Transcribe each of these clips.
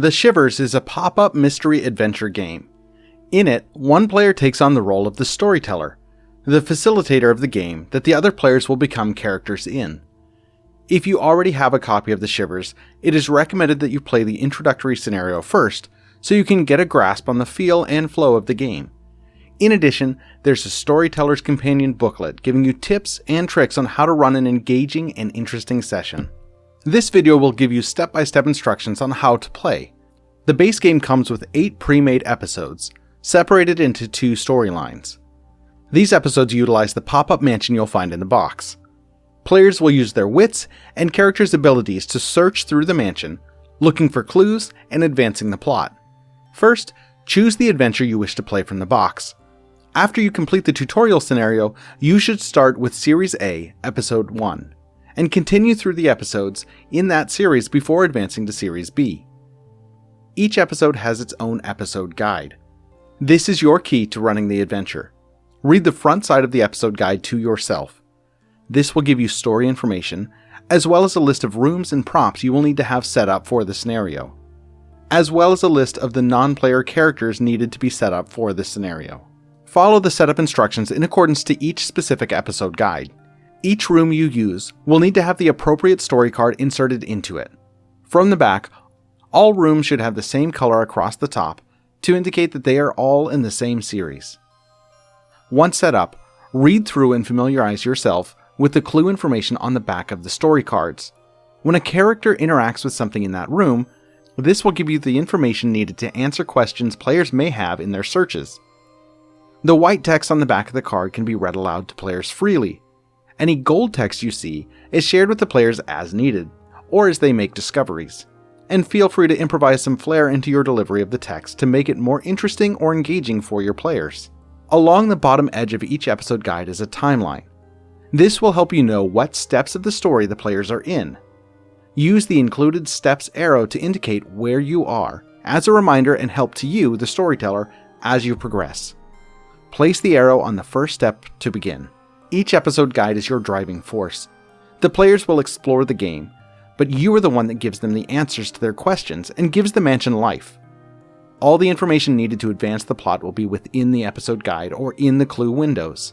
The Shivers is a pop-up mystery adventure game. In it, one player takes on the role of the storyteller, the facilitator of the game that the other players will become characters in. If you already have a copy of the Shivers, it is recommended that you play the introductory scenario first, so you can get a grasp on the feel and flow of the game. In addition, there's a Storyteller's Companion booklet giving you tips and tricks on how to run an engaging and interesting session. This video will give you step-by-step instructions on how to play. The base game comes with 8 pre-made episodes, separated into 2 storylines. These episodes utilize the pop-up mansion you'll find in the box. Players will use their wits and characters' abilities to search through the mansion, looking for clues and advancing the plot. First, choose the adventure you wish to play from the box. After you complete the tutorial scenario, you should start with Series A, Episode 1, and continue through the episodes in that series before advancing to Series B. Each episode has its own episode guide. This is your key to running the adventure. Read the front side of the episode guide to yourself. This will give you story information, as well as a list of rooms and props you will need to have set up for the scenario, as well as a list of the non-player characters needed to be set up for the scenario. Follow the setup instructions in accordance to each specific episode guide. Each room you use will need to have the appropriate story card inserted into it. From the back, all rooms should have the same color across the top to indicate that they are all in the same series. Once set up, read through and familiarize yourself with the clue information on the back of the story cards. When a character interacts with something in that room, this will give you the information needed to answer questions players may have in their searches. The white text on the back of the card can be read aloud to players freely. Any gold text you see is shared with the players as needed, or as they make discoveries. And feel free to improvise some flair into your delivery of the text to make it more interesting or engaging for your players. Along the bottom edge of each episode guide is a timeline. This will help you know what steps of the story the players are in. Use the included steps arrow to indicate where you are, as a reminder and help to you, the storyteller, as you progress. Place the arrow on the first step to begin. Each episode guide is your driving force. The players will explore the game, but you are the one that gives them the answers to their questions and gives the mansion life. All the information needed to advance the plot will be within the episode guide or in the clue windows.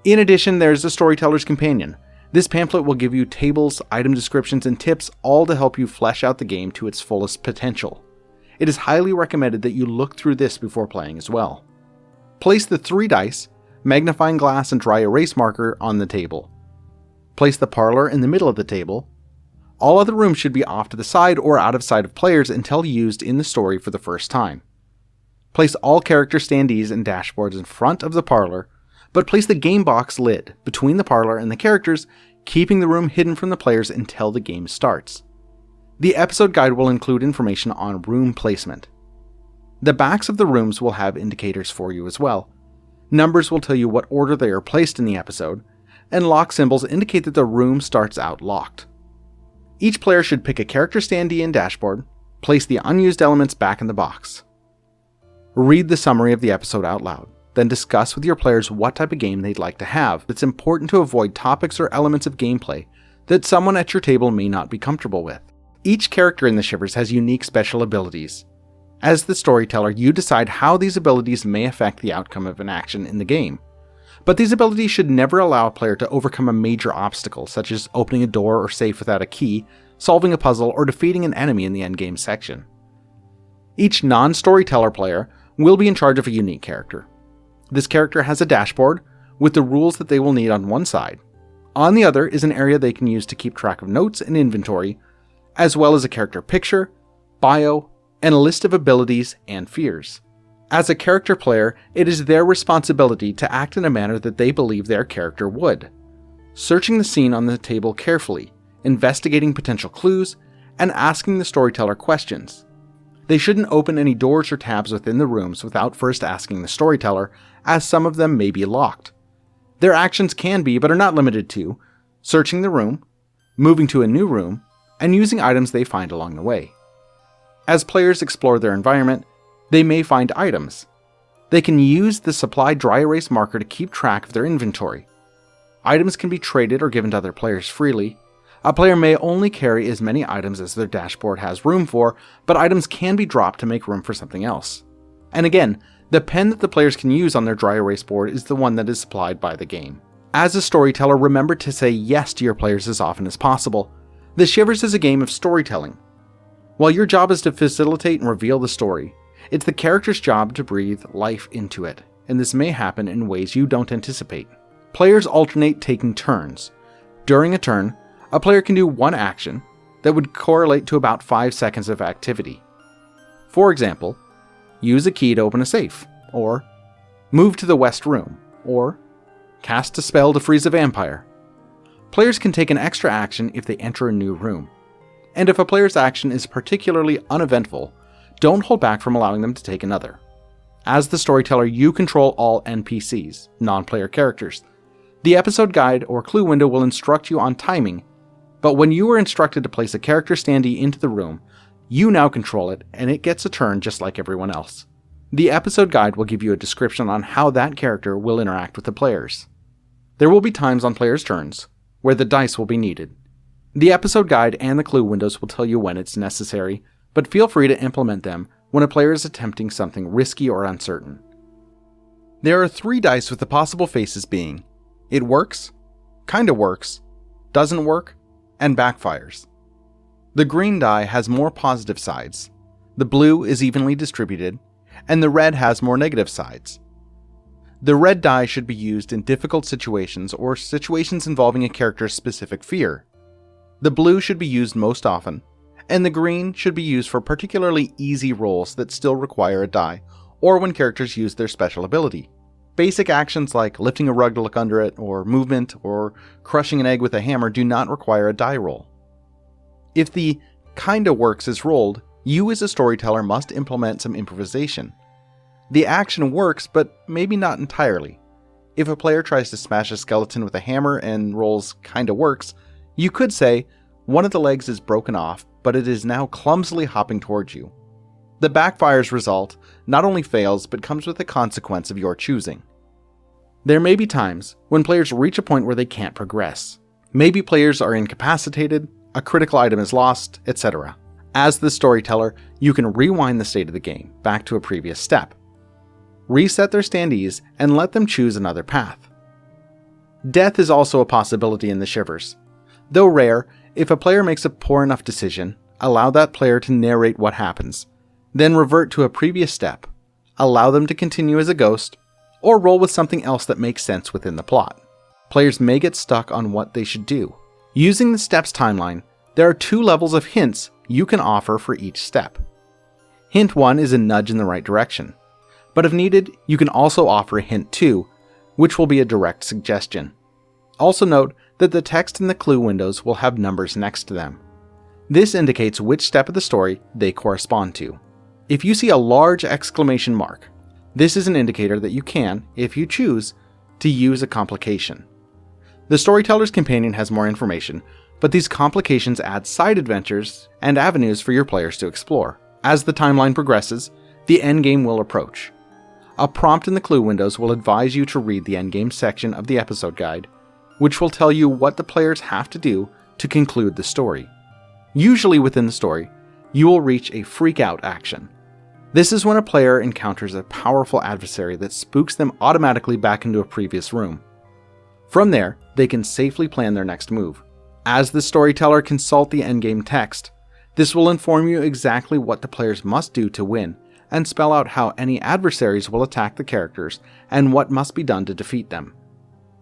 In addition, there's the Storyteller's Companion. This pamphlet will give you tables, item descriptions, and tips, all to help you flesh out the game to its fullest potential. It is highly recommended that you look through this before playing as well. Place the 3 dice, magnifying glass, and dry erase marker on the table. Place the parlor in the middle of the table. All other rooms should be off to the side or out of sight of players until used in the story for the first time. Place all character standees and dashboards in front of the parlor, but place the game box lid between the parlor and the characters, keeping the room hidden from the players until the game starts. The episode guide will include information on room placement. The backs of the rooms will have indicators for you as well. Numbers will tell you what order they are placed in the episode, and lock symbols indicate that the room starts out locked. Each player should pick a character standee and dashboard, place the unused elements back in the box. Read the summary of the episode out loud, then discuss with your players what type of game they'd like to have. It's important to avoid topics or elements of gameplay that someone at your table may not be comfortable with. Each character in the Shivers has unique special abilities. As the storyteller, you decide how these abilities may affect the outcome of an action in the game. But these abilities should never allow a player to overcome a major obstacle, such as opening a door or safe without a key, solving a puzzle, or defeating an enemy in the endgame section. Each non-storyteller player will be in charge of a unique character. This character has a dashboard with the rules that they will need on one side. On the other is an area they can use to keep track of notes and inventory, as well as a character picture, bio, and a list of abilities and fears. As a character player, it is their responsibility to act in a manner that they believe their character would. Searching the scene on the table carefully, investigating potential clues, and asking the storyteller questions. They shouldn't open any doors or tabs within the rooms without first asking the storyteller, as some of them may be locked. Their actions can be, but are not limited to, searching the room, moving to a new room, and using items they find along the way. As players explore their environment, they may find items. They can use the supply dry erase marker to keep track of their inventory. Items can be traded or given to other players freely. A player may only carry as many items as their dashboard has room for, but items can be dropped to make room for something else. And again, the pen that the players can use on their dry erase board is the one that is supplied by the game. As a storyteller, remember to say yes to your players as often as possible. The Shivers is a game of storytelling. While your job is to facilitate and reveal the story, it's the character's job to breathe life into it, and this may happen in ways you don't anticipate. Players alternate taking turns. During a turn, a player can do one action that would correlate to about 5 seconds of activity. For example, use a key to open a safe, or move to the west room, or cast a spell to freeze a vampire. Players can take an extra action if they enter a new room. And if a player's action is particularly uneventful, don't hold back from allowing them to take another. As the storyteller, you control all NPCs, non-player characters. The episode guide or clue window will instruct you on timing, but when you are instructed to place a character standee into the room, you now control it and it gets a turn just like everyone else. The episode guide will give you a description on how that character will interact with the players. There will be times on players' turns where the dice will be needed. The episode guide and the clue windows will tell you when it's necessary, but feel free to implement them when a player is attempting something risky or uncertain. There are 3 dice with the possible faces being it works, kinda works, doesn't work, and backfires. The green die has more positive sides, the blue is evenly distributed, and the red has more negative sides. The red die should be used in difficult situations or situations involving a character's specific fear. The blue should be used most often, and the green should be used for particularly easy rolls that still require a die, or when characters use their special ability. Basic actions like lifting a rug to look under it, or movement, or crushing an egg with a hammer do not require a die roll. If the kinda works is rolled, you as a storyteller must implement some improvisation. The action works, but maybe not entirely. If a player tries to smash a skeleton with a hammer and rolls kinda works, you could say, one of the legs is broken off, but it is now clumsily hopping towards you. The backfire's result not only fails, but comes with a consequence of your choosing. There may be times when players reach a point where they can't progress. Maybe players are incapacitated, a critical item is lost, etc. As the storyteller, you can rewind the state of the game back to a previous step. Reset their standees and let them choose another path. Death is also a possibility in the Shivers. Though rare, if a player makes a poor enough decision, allow that player to narrate what happens, then revert to a previous step, allow them to continue as a ghost, or roll with something else that makes sense within the plot. Players may get stuck on what they should do. Using the steps timeline, there are 2 levels of hints you can offer for each step. Hint 1 is a nudge in the right direction, but if needed, you can also offer a hint 2, which will be a direct suggestion. Also note that the text in the clue windows will have numbers next to them. This indicates which step of the story they correspond to. If you see a large exclamation mark, this is an indicator that you can, if you choose, to use a complication. The Storyteller's Companion has more information, but these complications add side adventures and avenues for your players to explore. As the timeline progresses, the endgame will approach. A prompt in the clue windows will advise you to read the endgame section of the episode guide, which will tell you what the players have to do to conclude the story. Usually within the story, you will reach a freak out action. This is when a player encounters a powerful adversary that spooks them automatically back into a previous room. From there, they can safely plan their next move. As the storyteller, consult the endgame text. This will inform you exactly what the players must do to win, and spell out how any adversaries will attack the characters and what must be done to defeat them.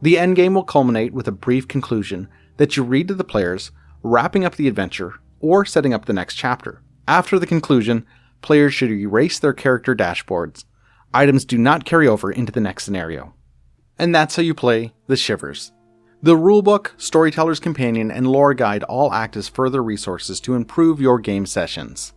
The endgame will culminate with a brief conclusion that you read to the players, wrapping up the adventure or setting up the next chapter. After the conclusion, players should erase their character dashboards. Items do not carry over into the next scenario. And that's how you play the Shivers. The rulebook, Storyteller's Companion, and lore guide all act as further resources to improve your game sessions.